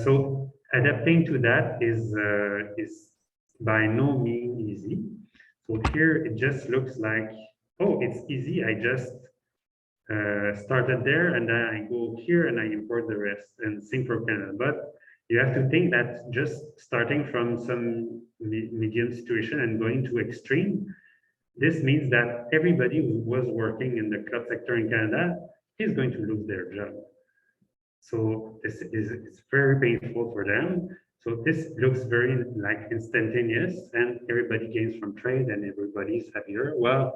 So adapting to that is by no means easy. So here it just looks like, oh, it's easy. I just started there, and then I go here and I import the rest and sing for Canada. But you have to think that just starting from some medium situation and going to extreme, this means that everybody who was working in the cloth sector in Canada is going to lose their job. So this is, it's very painful for them. So this looks very like instantaneous, and everybody gains from trade and everybody's happier. Well,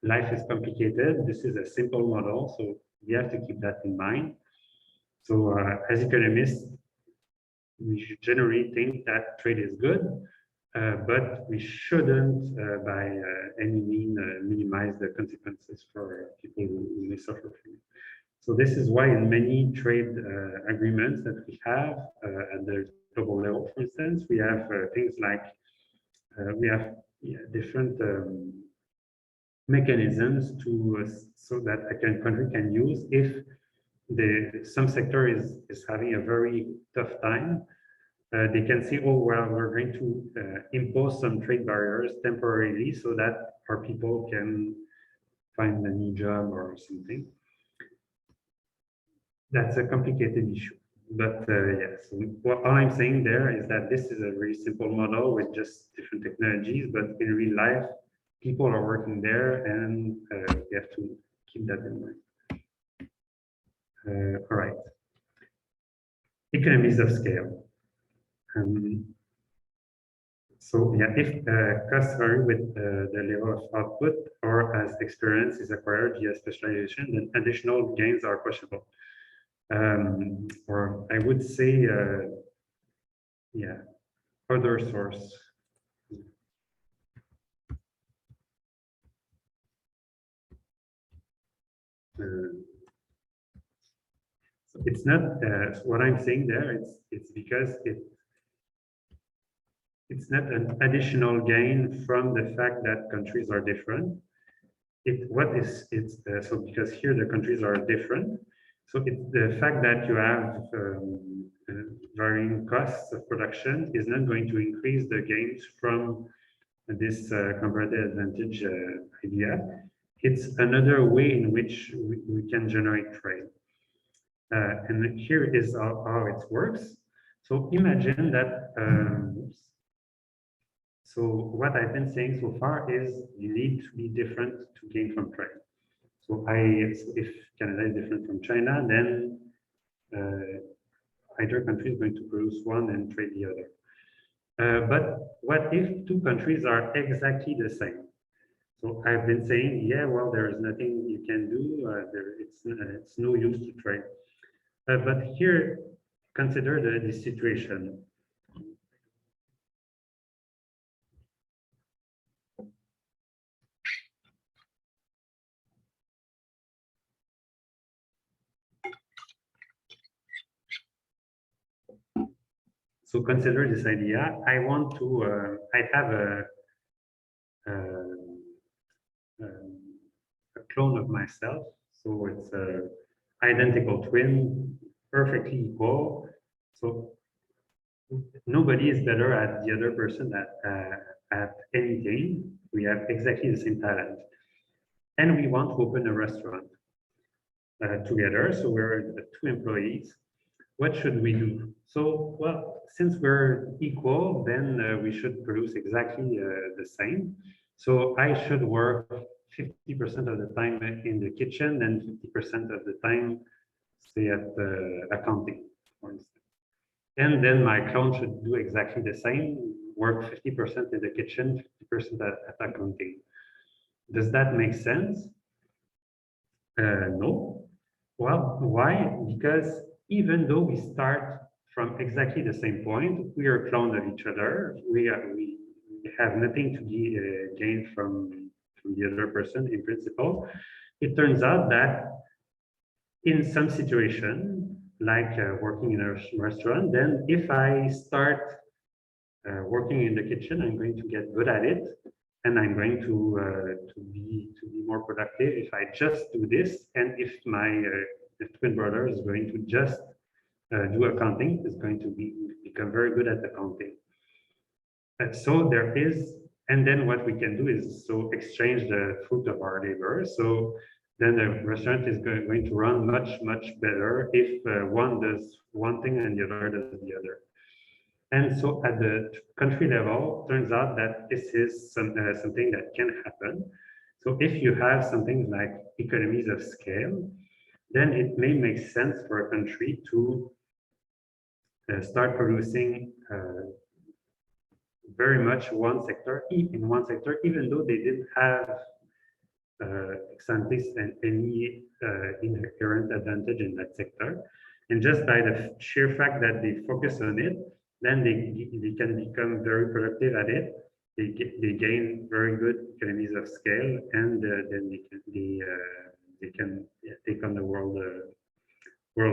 life is complicated. This is a simple model, so we have to keep that in mind. So as economists, we should generally think that trade is good, but we shouldn't, by any means, minimize the consequences for people who may suffer from it. So this is why in many trade agreements that we have at the global level, for instance, we have things like we have different mechanisms to so that a country can use if some sector is having a very tough time. They can say, oh, well, we're going to impose some trade barriers temporarily so that our people can find a new job or something. That's a complicated issue. But yes, all I'm saying there is that this is a very simple model with just different technologies, but in real life, people are working there and we have to keep that in mind. All right. Economies of scale. So yeah, if costs vary with the level of output or as experience is acquired via specialization, then additional gains are possible. Or I would say, yeah, other source. So it's not what I'm saying there. It's because it's not an additional gain from the fact that countries are different. So because here the countries are different. So it's the fact that you have varying costs of production is not going to increase the gains from this comparative advantage idea. It's another way in which we can generate trade. And here is how it works. So imagine that, so what I've been saying so far is you need to be different to gain from trade. So if Canada is different from China, then either country is going to produce one and trade the other. But what if two countries are exactly the same? So I've been saying, yeah, well, there is nothing you can do. It's no use to trade. But here, consider the situation. So consider this idea. I want to, I have a clone of myself. So it's a identical twin, perfectly equal. So nobody is better at the other person at anything. We have exactly the same talent. And we want to open a restaurant together. So we're two employees. What should we do? So, well, since we're equal, then we should produce exactly the same. So I should work 50% of the time in the kitchen and 50% of the time, say, at the accounting, for instance. And then my clone should do exactly the same, work 50% in the kitchen, 50% at accounting. Does that make sense? No. Well, why? Because even though we start from exactly the same point, we are clones of each other. We have nothing to gain from the other person in principle. It turns out that in some situation, like working in a restaurant, then if I start working in the kitchen, I'm going to get good at it, and I'm going to be more productive if I just do this. And if my twin brother is going to just do accounting, is going to become very good at accounting. So there is, and then what we can do is so exchange the fruit of our labor. So then the restaurant is going to run much better if one does one thing and the other does the other. And so at the country level, turns out that this is something that can happen. So if you have something like economies of scale, then it may make sense for a country to start producing very much one sector, even though they didn't have ex-ante and any inherent advantage in that sector. And just by the sheer fact that they focus on it, then they can become very productive at it. They gain very good economies of scale, and then they can take on the world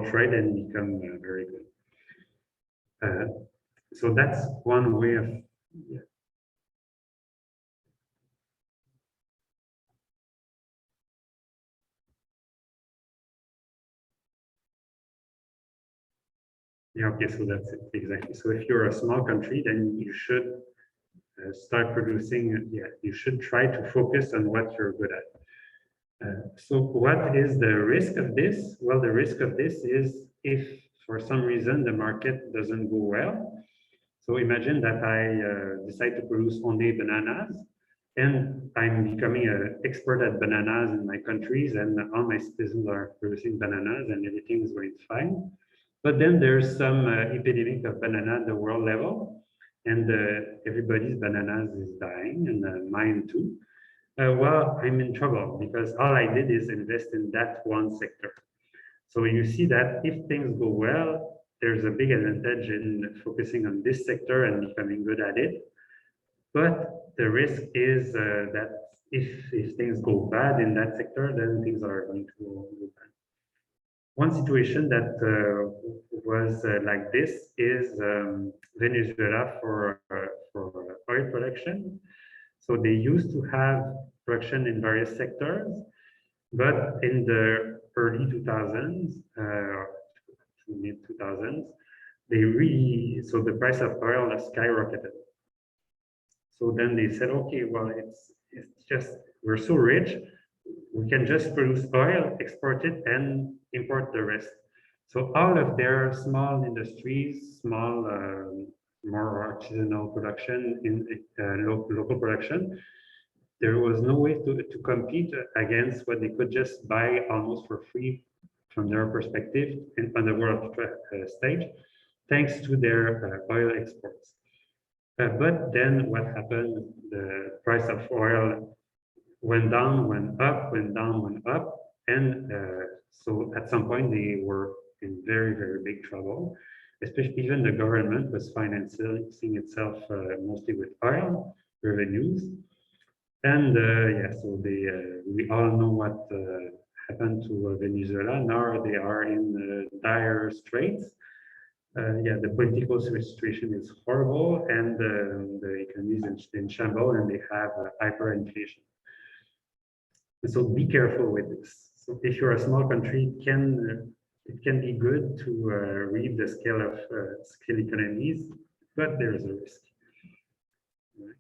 trade and become very good. So that's one way of Yeah, okay, so that's it, exactly. So if you're a small country, then you should start producing, you should try to focus on what you're good at. So what is the risk of this? Well, the risk of this is if for some reason the market doesn't go well. So imagine that I decide to produce only bananas, and I'm becoming an expert at bananas in my countries, and all my citizens are producing bananas and everything is going fine. But then there's some epidemic of banana at the world level, and everybody's bananas is dying, and mine too. Well, I'm in trouble because all I did is invest in that one sector. So you see that if things go well, there's a big advantage in focusing on this sector and becoming good at it. But the risk is that if things go bad in that sector, then things are going to go bad. One situation that was like this is Venezuela for oil production. So they used to have production in various sectors, but in the early 2000s, mid 2000s, so the price of oil skyrocketed. So then they said, okay, well, it's just, we're so rich, we can just produce oil, export it, and import the rest. So all of their small industries, small, more artisanal production, in local production, there was no way to compete against what they could just buy almost for free from their perspective on the world stage, thanks to their oil exports. But then what happened? The price of oil went down, went up, went down, went up. And so at some point they were in very, very big trouble. Especially even the government was financing itself mostly with oil revenues. And yeah, so we all know what happened to Venezuela. Now they are in dire straits. Yeah, the political situation is horrible, and the economy is in shambles, and they have hyperinflation. So be careful with this. So if you're a small country, it can be good to read the scale of scale economies, but there is a risk. Right.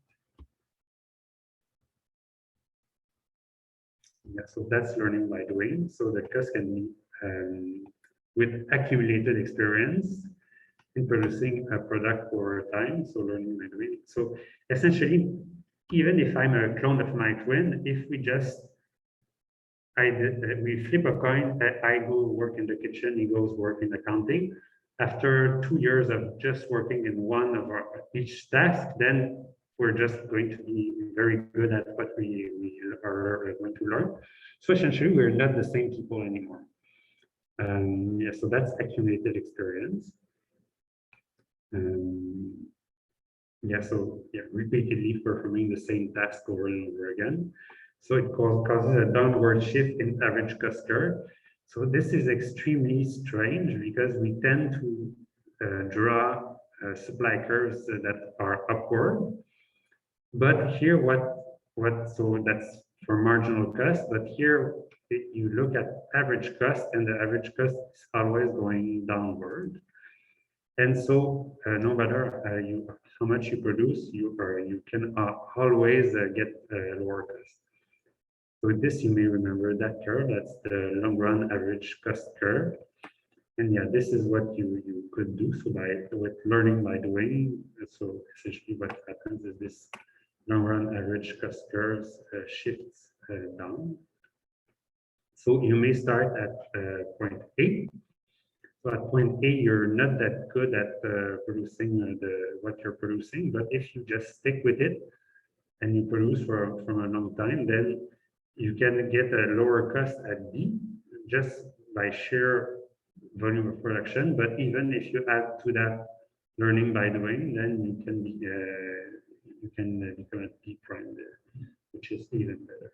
Yeah, so that's learning by doing. So the cost can be with accumulated experience in producing a product over time. So learning by doing. So essentially, even if I'm a clone of my twin, if we just we flip a coin, I go work in the kitchen, he goes work in accounting. After 2 years of just working in one of each task, then we're just going to be very good at what we are going to learn. So essentially, we're not the same people anymore. Yeah, so that's accumulated experience. Yeah, so yeah, repeatedly performing the same task over and over again. So it causes a downward shift in average cost curve. So this is extremely strange because we tend to draw supply curves that are upward. But here, so that's for marginal cost. But here, you look at average cost, and the average cost is always going downward. And so, no matter how much you produce, you can always get lower cost. So with this, you may remember that curve. That's the long run average cost curve. And yeah, this is what you could do. So with learning by doing, so essentially what happens is this long run average cost curves shifts down. So you may start at point A. So at point A, you're not that good at producing what you're producing, but if you just stick with it and you produce for a long time, then you can get a lower cost at B just by sheer volume of production. But even if you add to that learning by doing, then you can become a B prime there, which is even better.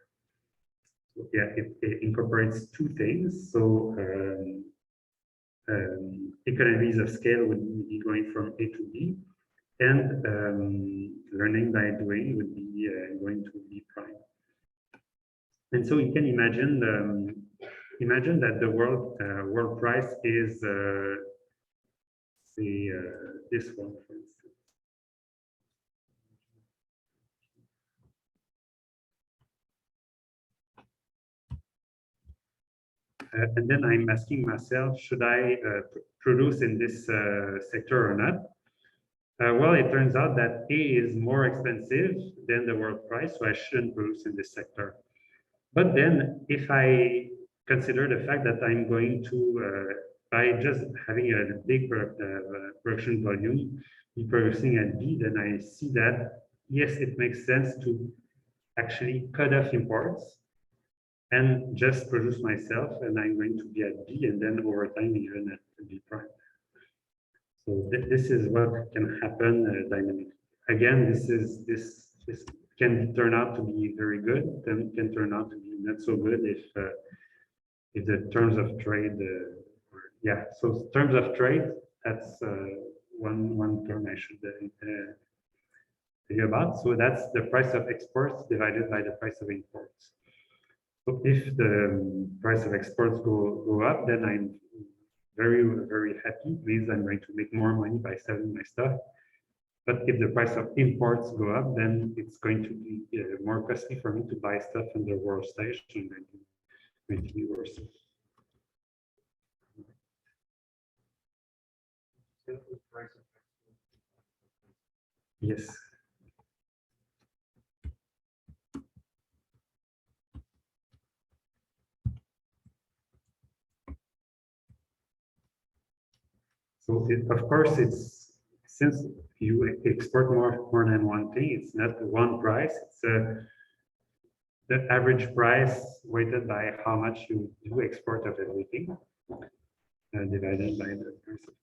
So yeah, it incorporates two things. So economies of scale would be going from A to B, and learning by doing would be going to B prime. And so you can imagine that the world price is say this one, for instance. And then I'm asking myself, should I produce in this sector or not? Well, it turns out that A is more expensive than the world price, so I shouldn't produce in this sector. But then if I consider the fact that I'm going to, by just having a big production volume, be producing at B, then I see that, yes, it makes sense to actually cut off imports and just produce myself, and I'm going to be at B, and then over time even at B prime. So this is what can happen dynamically. Again, this can turn out to be very good, then can turn out to be not so good if the terms of trade, yeah. So terms of trade, that's one term I should tell you about. So that's the price of exports divided by the price of imports. So if the price of exports go up, then I'm very happy, means I'm going to make more money by selling my stuff. But if the price of imports go up, then it's going to be more costly for me to buy stuff on the world stage, and then it's going to be worse. Yes. So of course, it's since you export more than one thing, it's not one price. It's the average price weighted by how much you do export of everything, divided by the price of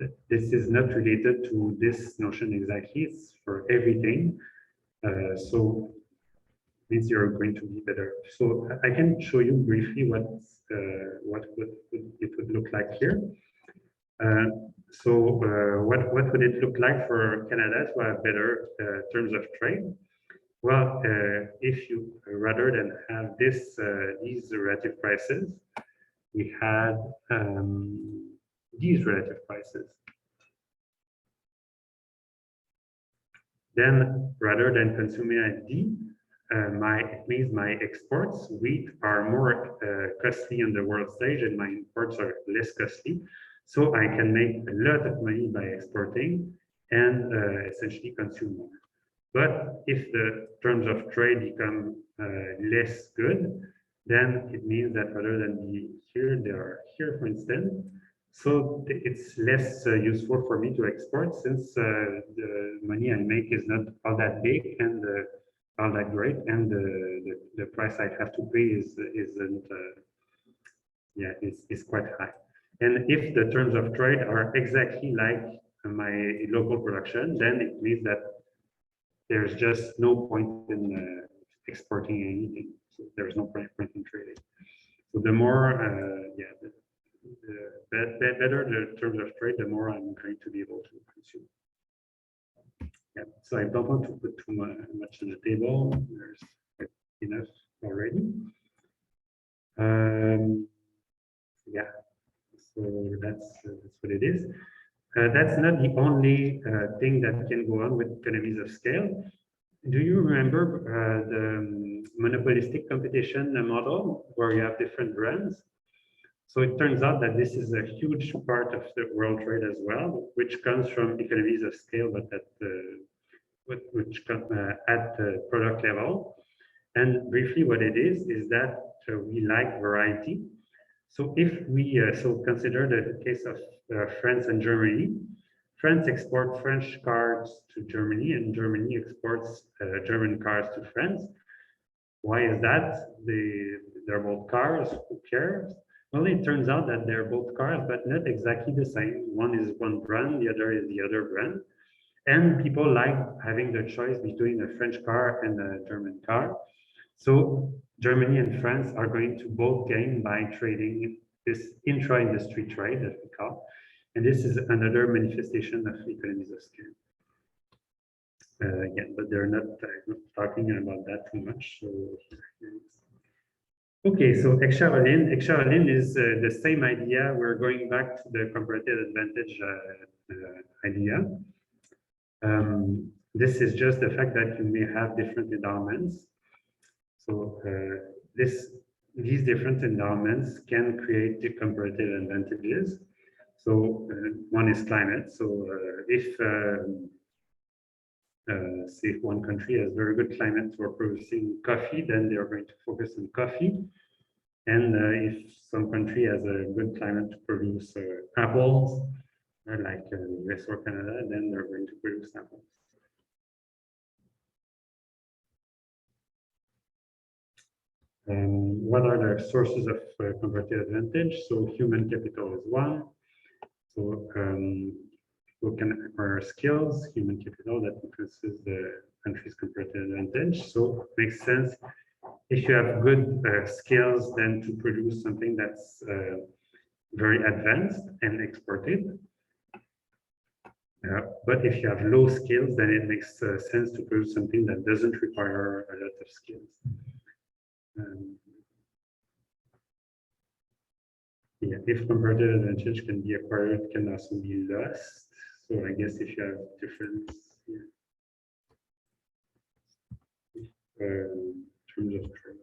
export. This is not related to this notion exactly. It's for everything. So means you're going to be better. So I can show you briefly what it would look like here. What would it look like for Canada to have better terms of trade? Well, if you rather than have these relative prices, we had these relative prices. Then rather than consuming at D, it means my exports, wheat, are more costly on the world stage and my imports are less costly. So I can make a lot of money by exporting and essentially consume more. But if the terms of trade become less good, then it means that rather than be here, they are here, for instance. So it's less useful for me to export since the money I make is not all that big and all that great, and the price I have to pay isn't is quite high. And if the terms of trade are exactly like my local production, then it means that there's just no point in exporting anything. So there's no point in trading. So the more, the better the terms of trade, the more I'm going to be able to consume. Yeah, so I don't want to put too much on the table. There's enough already. Yeah, so that's what it is. That's not the only thing that can go on with economies of scale. Do you remember the monopolistic competition model where you have different brands? So it turns out that this is a huge part of the world trade as well, which comes from economies of scale, but which come at the product level. And briefly, what it is that we like variety. So if we consider the case of France and Germany. France exports French cars to Germany, and Germany exports German cars to France. Why is that? They're both cars, who cares? Well, it turns out that they're both cars, but not exactly the same. One is one brand, the other is the other brand. And people like having the choice between a French car and a German car. So Germany and France are going to both gain by trading this intra-industry trade that we call. And this is another manifestation of economies of scale. Again, but they're not talking about that too much. So okay, so Excharoline is the same idea. We're going back to the comparative advantage idea. This is just the fact that you may have different endowments. So these different endowments can create the comparative advantages. So one is climate. So if say if one country has very good climate for producing coffee, then they are going to focus on coffee. And if some country has a good climate to produce apples, like US or Canada, then they're going to produce apples. What are the sources of comparative advantage? So human capital is one. So people can acquire skills, human capital that increases the country's comparative advantage. So it makes sense if you have good skills, then to produce something that's very advanced and exported. But if you have low skills, then it makes sense to produce something that doesn't require a lot of skills. Yeah, if comparative advantage can be acquired, it can also be lost. So I guess if you have difference, yeah. In terms of trade.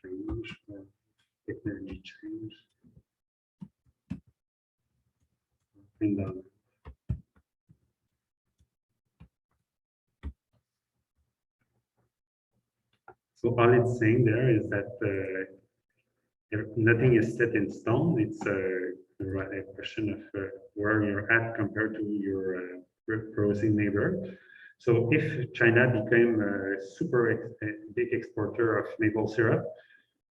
Change or technology change. And so all it's saying there is that nothing is set in stone. It's a question of where you're at compared to your producing neighbor. So if China became a super big exporter of maple syrup,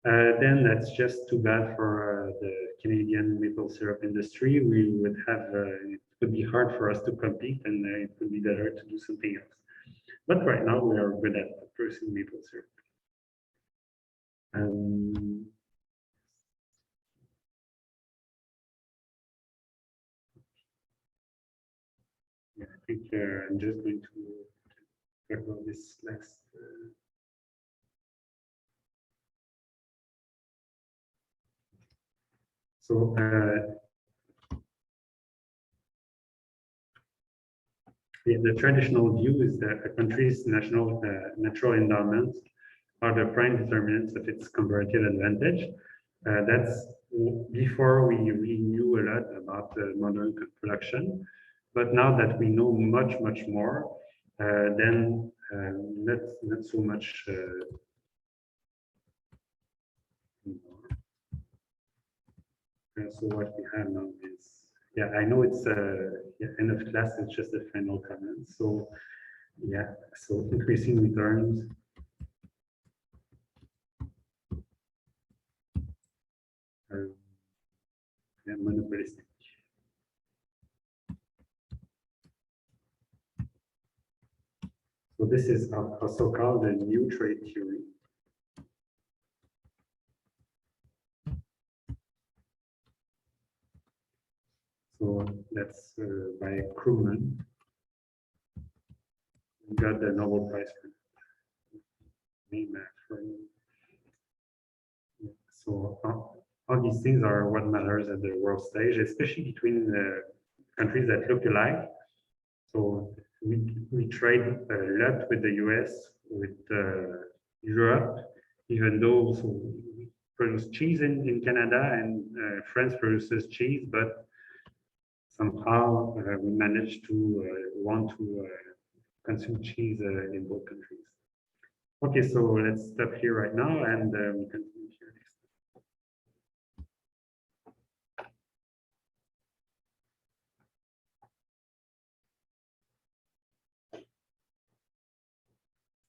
then that's just too bad for the Canadian maple syrup industry. We would have, it would be hard for us to compete, and it would be better to do something else. But right now we are good at producing maple syrup. Yeah, I think I'm just going to talk about this last. So the traditional view is that a country's natural endowments are the prime determinants of its comparative advantage. That's before we really knew a lot about modern production. But now that we know much, much more, then not so much so what we have now is, yeah, I know it's end of class, it's just a final comment. So yeah, so increasing returns. Yeah, monopolistic. So this is also called the new trade theory. So that's by Krugman. We got the Nobel Prize for yeah. So all these things are what matters at the world stage, especially between the countries that look alike. So we trade a lot with the US, with Europe, even though we produce cheese in Canada, and France produces cheese, but somehow we managed to want to consume cheese in both countries. Okay, so let's stop here right now, and we can